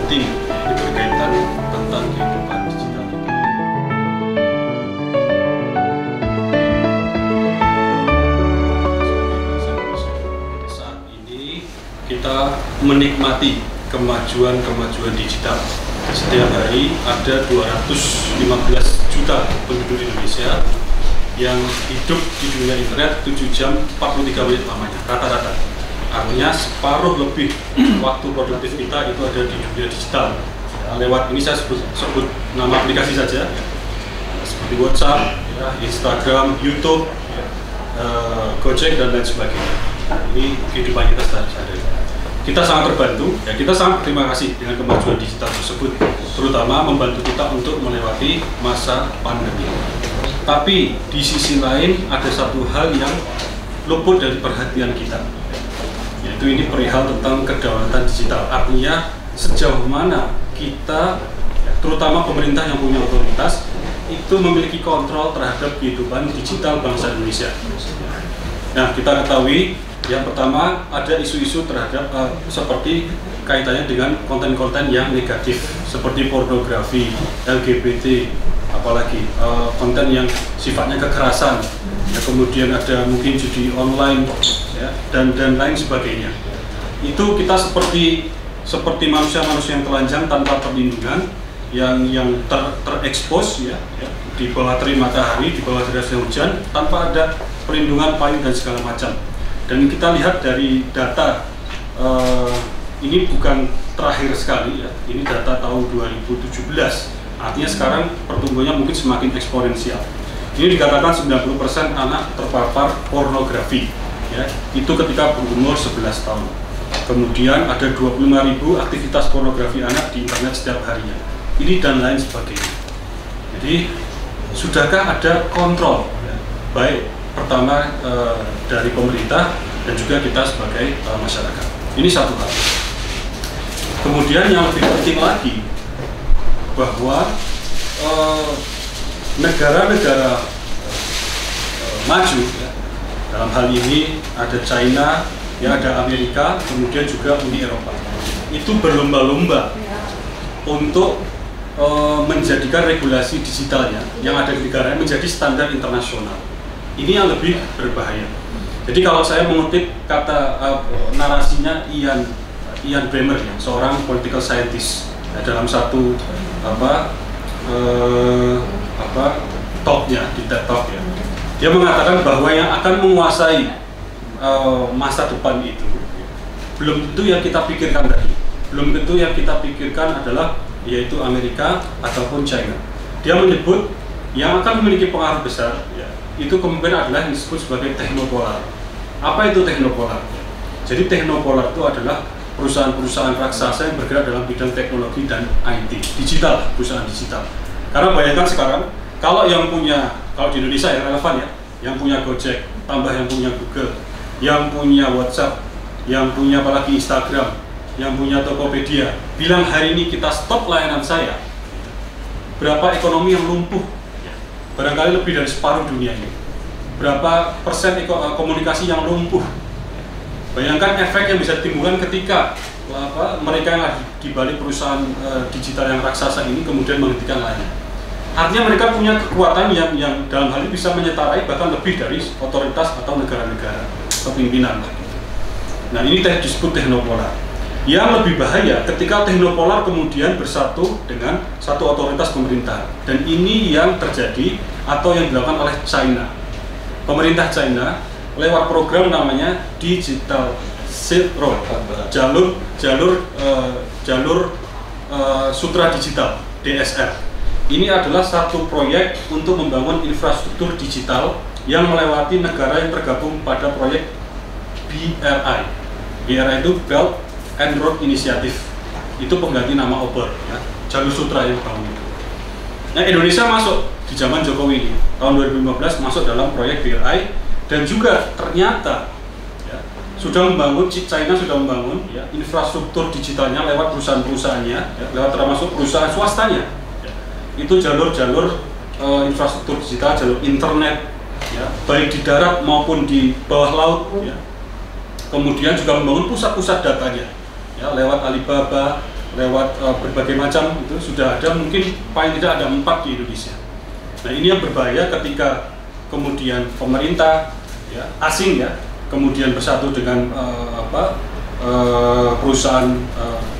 penting yang berkaitan tentang kehidupan digital kita. Saat ini kita menikmati kemajuan digital. Setiap hari ada 215 juta penduduk Indonesia yang hidup di dunia internet 7 jam 43 menit lamanya, rata-rata. Artinya separuh lebih waktu produktif kita itu ada di dunia digital. Lewat ini saya sebut nama aplikasi saja, seperti WhatsApp, Instagram, YouTube, Gojek, dan lain sebagainya. Ini kehidupan kita sehari-hari. Kita sangat terbantu, kita sangat berterima kasih dengan kemajuan digital tersebut, terutama membantu kita untuk melewati masa pandemi. Tapi di sisi lain ada satu hal yang luput dari perhatian kita, yaitu ini perihal tentang kedaulatan digital. Artinya sejauh mana kita, terutama pemerintah yang punya otoritas, itu memiliki kontrol terhadap kehidupan digital bangsa Indonesia. Nah, kita ketahui yang pertama ada isu-isu terhadap seperti kaitannya dengan konten-konten yang negatif seperti pornografi, LGBT, apalagi konten yang sifatnya kekerasan, kemudian ada mungkin judi online, dan lain sebagainya. Itu kita seperti manusia-manusia yang telanjang tanpa perlindungan, yang terekspos di bawah terik matahari, di bawah derasnya hujan, tanpa ada perlindungan payung dan segala macam. Dan kita lihat dari data, ini bukan terakhir sekali, ini data tahun 2017. Artinya sekarang pertumbuhannya mungkin semakin eksponensial. Ini dikatakan 90% anak terpapar pornografi, itu ketika berumur 11 tahun. Kemudian ada 25.000 aktivitas pornografi anak di internet setiap harinya. Ini dan lain sebagainya. Jadi, sudahkah ada kontrol, baik pertama dari pemerintah dan juga kita sebagai masyarakat? Ini satu hal. Kemudian yang lebih penting lagi, bahwa negara-negara maju, dalam hal ini ada China, ada Amerika, kemudian juga Uni Eropa, itu berlomba-lomba untuk menjadikan regulasi digitalnya yang ada di negaranya menjadi standar internasional. Ini yang lebih berbahaya. Jadi kalau saya mengutip kata narasinya Ian Bremmer, seorang political scientist, dalam satu talknya di TED Talk, dia mengatakan bahwa yang akan menguasai masa depan itu belum tentu yang kita pikirkan tadi, belum tentu yang kita pikirkan adalah yaitu Amerika ataupun China. Dia menyebut yang akan memiliki pengaruh besar itu kemudian adalah yang disebut sebagai teknopolar. Apa itu teknopolar? Jadi teknopolar itu adalah perusahaan-perusahaan raksasa yang bergerak dalam bidang teknologi dan IT, digital, perusahaan digital. Karena bayangkan sekarang, kalau di Indonesia yang relevan yang punya Gojek, tambah yang punya Google, yang punya WhatsApp, yang punya apalagi Instagram, yang punya Tokopedia, bilang hari ini kita stop layanan saya, berapa ekonomi yang lumpuh? Barangkali lebih dari separuh dunia ini. Berapa persen komunikasi yang lumpuh? Bayangkan efek yang bisa ditimbulkan ketika mereka yang ada di balik perusahaan digital yang raksasa ini kemudian menghentikan layanan. Artinya mereka punya kekuatan yang dalam hal ini bisa menyetarai bahkan lebih dari otoritas atau negara-negara kepimpinan. Nah, ini disebut teknopolar. Yang lebih bahaya ketika teknopolar kemudian bersatu dengan satu otoritas pemerintah. Dan ini yang terjadi atau yang dilakukan oleh China. Pemerintah China lewat program namanya Digital Silk Road, jalur sutra digital, DSR. Ini adalah satu proyek untuk membangun infrastruktur digital yang melewati negara yang tergabung pada proyek BRI. BRI itu Belt and Road Initiative, itu pengganti nama Uber, jalur sutra yang bangun itu. Nah, Indonesia masuk di zaman Jokowi ini, tahun 2015 masuk dalam proyek BRI, dan juga ternyata China sudah membangun infrastruktur digitalnya lewat perusahaan-perusahaannya, lewat termasuk perusahaan swastanya. Itu jalur-jalur infrastruktur digital, jalur internet, baik di darat maupun di bawah laut. Kemudian juga membangun pusat-pusat datanya, lewat Alibaba, berbagai macam itu sudah ada, mungkin paling tidak ada 4 di Indonesia. Nah ini yang berbahaya ketika kemudian pemerintah ya, asing ya kemudian bersatu dengan perusahaan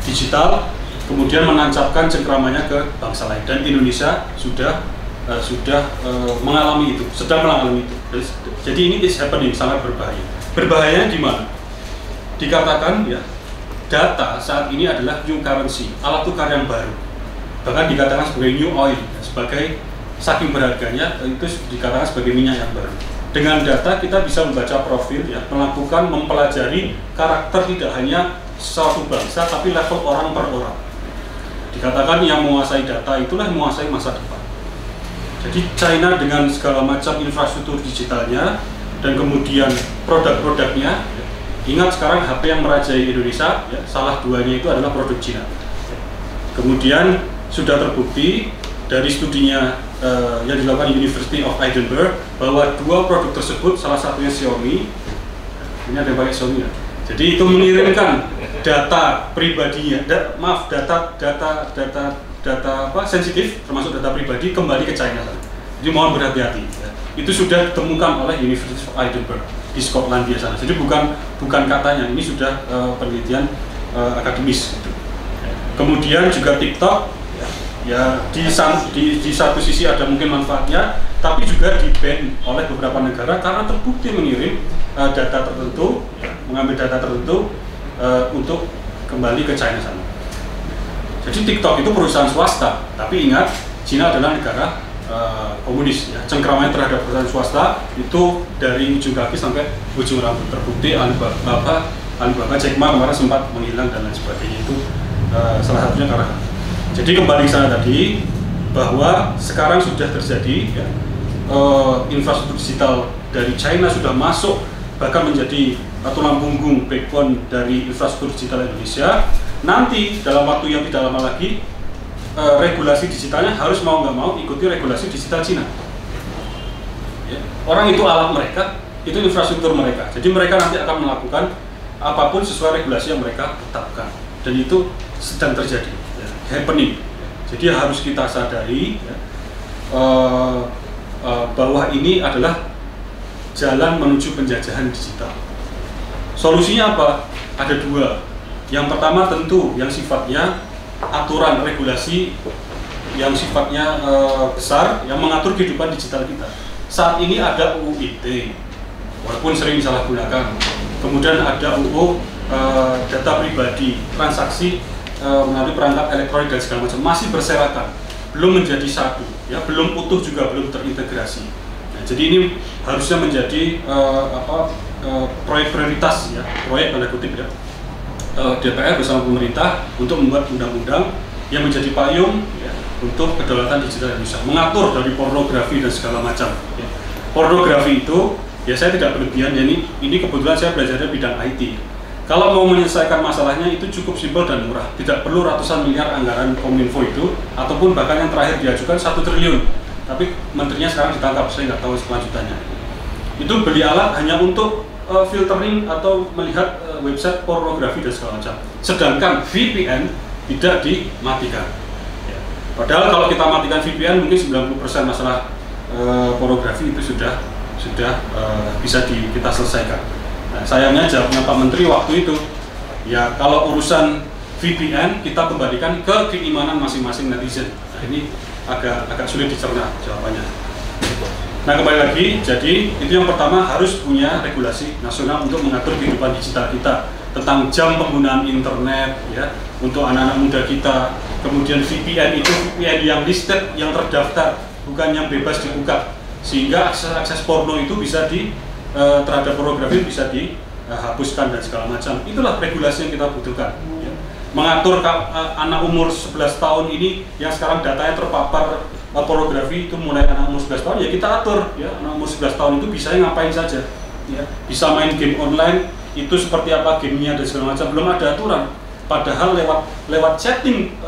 digital, kemudian menancapkan cengkramannya ke bangsa lain, dan Indonesia sudah mengalami itu, sedang mengalami itu. Jadi ini is happening, sangat berbahaya. Berbahayanya di mana? Dikatakan ya, data saat ini adalah new currency, alat tukar yang baru. Bahkan dikatakan sebagai new oil, sebagai saking berharganya itu dikatakan sebagai minyak yang baru. Dengan data kita bisa membaca profil ya, melakukan mempelajari karakter tidak hanya suatu bangsa tapi level orang per orang. Dikatakan yang menguasai data itulah yang menguasai masa depan. Jadi China dengan segala macam infrastruktur digitalnya dan kemudian produk-produknya, ingat sekarang HP yang merajai Indonesia ya, salah duanya itu adalah produk Cina. Kemudian sudah terbukti dari studinya yang dilakukan University of Edinburgh bahwa 2 produk tersebut, salah satunya Xiaomi, ini ada yang pakai Xiaomi ya. Jadi itu mengirimkan data pribadinya, data sensitif termasuk data pribadi kembali ke China. Jadi mohon berhati-hati. Ya. Itu sudah ditemukan oleh University of Edinburgh di Skotlandia sana. Jadi bukan katanya, ini sudah penelitian akademis. Gitu. Kemudian juga TikTok, ya di satu sisi ada mungkin manfaatnya, tapi juga di-ban oleh beberapa negara karena terbukti mengirim data tertentu, ya, mengambil data tertentu untuk kembali ke China sana. Jadi TikTok itu perusahaan swasta, tapi ingat China adalah negara komunis. Ya. Cengkramannya terhadap perusahaan swasta itu dari ujung kaki sampai ujung rambut. Terbukti Alibaba, Jack Ma kemarin sempat menghilang dan lain sebagainya, itu salah satunya karena. Jadi kembali ke sana tadi bahwa sekarang sudah terjadi ya, infrastruktur digital dari China sudah masuk bahkan menjadi tulang punggung backbone dari infrastruktur digital Indonesia. Nanti dalam waktu yang tidak lama lagi regulasi digitalnya harus mau nggak mau ikuti regulasi digital Cina. Ya. Orang itu alat mereka, itu infrastruktur mereka. Jadi mereka nanti akan melakukan apapun sesuai regulasi yang mereka tetapkan. Dan itu sedang terjadi, ya, happening. Jadi harus kita sadari ya, bahwa ini adalah jalan menuju penjajahan digital. Solusinya apa? Ada 2. Yang pertama tentu yang sifatnya aturan regulasi yang sifatnya besar yang mengatur kehidupan digital kita. Saat ini ada UU ITE, walaupun sering disalahgunakan. Kemudian ada UU data pribadi, transaksi melalui perangkat elektronik dan segala macam, masih berserakan, belum menjadi satu, ya, belum utuh juga, belum terintegrasi. Nah, jadi ini harusnya menjadi proyek prioritas, ya, proyek tanda kutip ya. DPR bersama pemerintah untuk membuat undang-undang yang menjadi payung ya, untuk kedaulatan digital Indonesia, mengatur dari pornografi dan segala macam. Ya. Pornografi itu, ya saya tidak berlebihan, ya ini kebetulan saya belajar di bidang IT. Kalau mau menyelesaikan masalahnya itu cukup simpel dan murah, tidak perlu ratusan miliar anggaran Kominfo itu, ataupun bahkan yang terakhir diajukan 1 triliun. Tapi menterinya sekarang ditangkap, saya nggak tahu kelanjutannya. Itu beli alat hanya untuk filtering atau melihat website pornografi dan segala macam. Sedangkan VPN tidak dimatikan. Ya. Padahal kalau kita matikan VPN mungkin 90% masalah pornografi itu sudah bisa kita selesaikan. Nah, sayangnya jawabnya Pak Menteri waktu itu, ya kalau urusan VPN kita kembalikan ke keimanan masing-masing netizen. Nah, ini agak sulit dicerna jawabannya. Nah kembali lagi, jadi itu yang pertama harus punya regulasi nasional untuk mengatur kehidupan digital kita tentang jam penggunaan internet ya untuk anak-anak muda kita. Kemudian VPN itu VPN yang listed, yang terdaftar, bukan yang bebas dibuka, sehingga akses porno itu bisa terhadap pornografi bisa dihapuskan dan segala macam. Itulah regulasi yang kita butuhkan. Ya. Mengatur anak umur 11 tahun ini yang sekarang datanya terpapar pornografi itu mulai anak umur 11 tahun, ya kita atur ya anak umur 11 tahun itu bisa ngapain saja ya, bisa main game online itu seperti apa gamenya dan segala macam, belum ada aturan. Padahal lewat chatting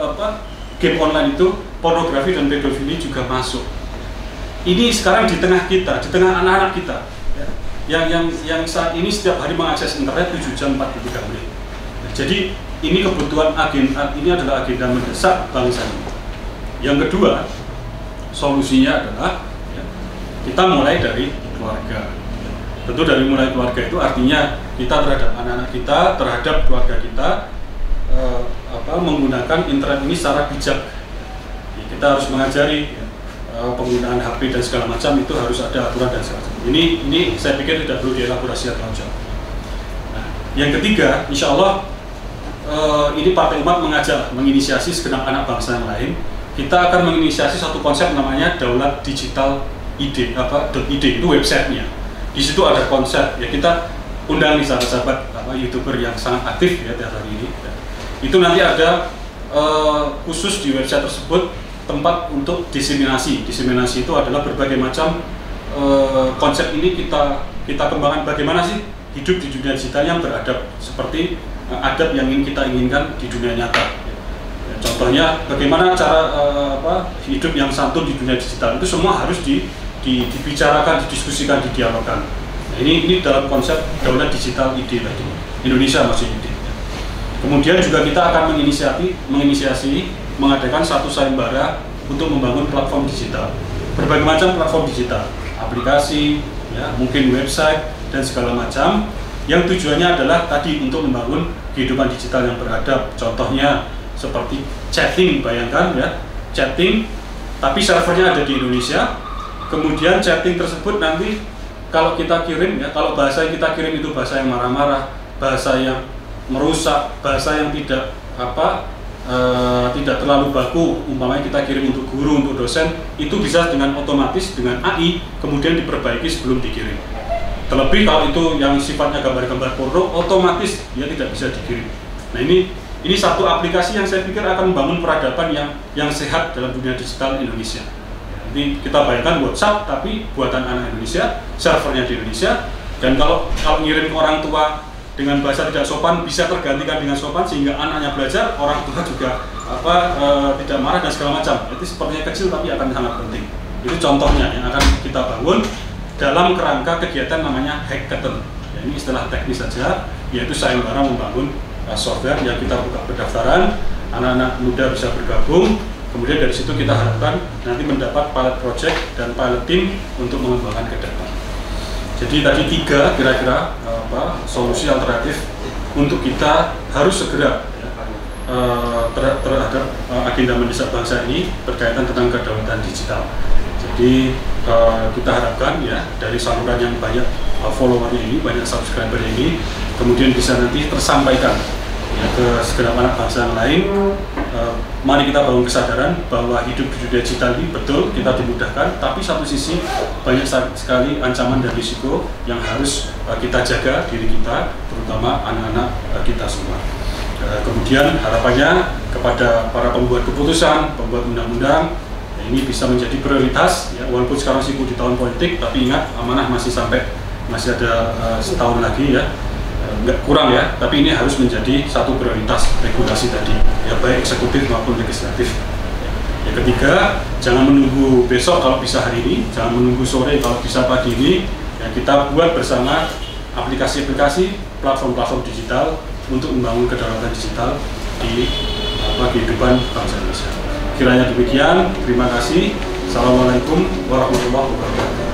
game online itu pornografi dan pedofili juga masuk. Ini sekarang di tengah kita, di tengah anak-anak kita ya, yang saat ini setiap hari mengakses internet 7 jam 43 menit. Jadi ini kebutuhan agenda, ini adalah agenda mendesak bangsa ini. Yang kedua, solusinya adalah ya, kita mulai dari keluarga. Tentu dari mulai keluarga itu artinya kita terhadap anak-anak kita, terhadap keluarga kita menggunakan internet ini secara bijak. Ya, kita harus mengajari ya, penggunaan HP dan segala macam itu harus ada aturan dan segala macam. Ini saya pikir tidak perlu dielaborasi terlalu jauh. Nah, yang ketiga, insya Allah ini Partai Umat mengajak, menginisiasi segenap anak bangsa yang lain. Kita akan menginisiasi satu konsep namanya Daulat Digital ID, .id itu websitenya. Di situ ada konsep ya, kita undang nih sahabat-sahabat YouTuber yang sangat aktif ya hari ini. Itu nanti ada khusus di website tersebut tempat untuk diseminasi. Diseminasi itu adalah berbagai macam konsep ini kita kembangkan bagaimana sih hidup di dunia digital yang beradab seperti adab yang ingin kita inginkan di dunia nyata. Ya, contohnya bagaimana cara hidup yang santun di dunia digital itu semua harus dibicarakan, didiskusikan, didialogkan. Nah, ini dalam konsep Daulat Digital ID tadi, Indonesia maksudnya. Kemudian juga kita akan menginisiasi mengadakan satu sayembara untuk membangun platform digital, berbagai macam platform digital, aplikasi, ya, mungkin website dan segala macam. Yang tujuannya adalah tadi untuk membangun kehidupan digital yang beradab. Contohnya seperti chatting, bayangkan ya, chatting, tapi servernya ada di Indonesia. Kemudian chatting tersebut nanti kalau kita kirim ya, kalau bahasa yang kita kirim itu bahasa yang marah-marah, bahasa yang merusak, bahasa yang tidak terlalu baku, umpamanya kita kirim untuk guru, untuk dosen, itu bisa dengan otomatis dengan AI kemudian diperbaiki sebelum dikirim. Terlebih kalau itu yang sifatnya gambar-gambar porno, otomatis dia tidak bisa dikirim. Nah ini satu aplikasi yang saya pikir akan membangun peradaban yang sehat dalam dunia digital Indonesia. Jadi kita bayangkan WhatsApp tapi buatan anak Indonesia, servernya di Indonesia, dan kalau ngirim ke orang tua dengan bahasa tidak sopan bisa tergantikan dengan sopan sehingga anaknya belajar, orang tua juga tidak marah dan segala macam. Itu sepertinya kecil tapi akan sangat penting. Itu contohnya yang akan kita bangun dalam kerangka kegiatan namanya hackathon. Ya, ini istilah teknis saja, yaitu sayembara membangun software yang kita buka pendaftaran, anak-anak muda bisa bergabung. Kemudian dari situ kita harapkan nanti mendapat pilot project dan pilot team untuk mengembangkan ke depan. Jadi tadi 3 kira-kira solusi alternatif untuk kita harus segera ya, terhadap agenda mendesak bangsa ini berkaitan tentang kedaulatan digital. Jadi kita harapkan ya dari saluran yang banyak followernya ini, banyak subscriber ini, kemudian bisa nanti tersampaikan ya, ke segenap anak bangsa yang lain. Mari kita bangun kesadaran bahwa hidup di dunia digital ini betul kita dimudahkan, tapi satu sisi banyak sekali ancaman dan risiko yang harus kita jaga diri kita, terutama anak-anak kita semua. Kemudian harapannya kepada para pembuat keputusan, pembuat undang-undang, ini bisa menjadi prioritas ya, walaupun sekarang sibuk di tahun politik, tapi ingat amanah masih ada setahun lagi ya. Nggak kurang ya, tapi ini harus menjadi satu prioritas regulasi tadi ya, baik eksekutif maupun legislatif. Yang ketiga, jangan menunggu besok kalau bisa hari ini, jangan menunggu sore kalau bisa pagi ini ya, kita buat bersama aplikasi-aplikasi, platform-platform digital untuk membangun kedaulatan digital di kehidupan bangsa Indonesia. Kiranya demikian, terima kasih. Assalamualaikum warahmatullahi wabarakatuh.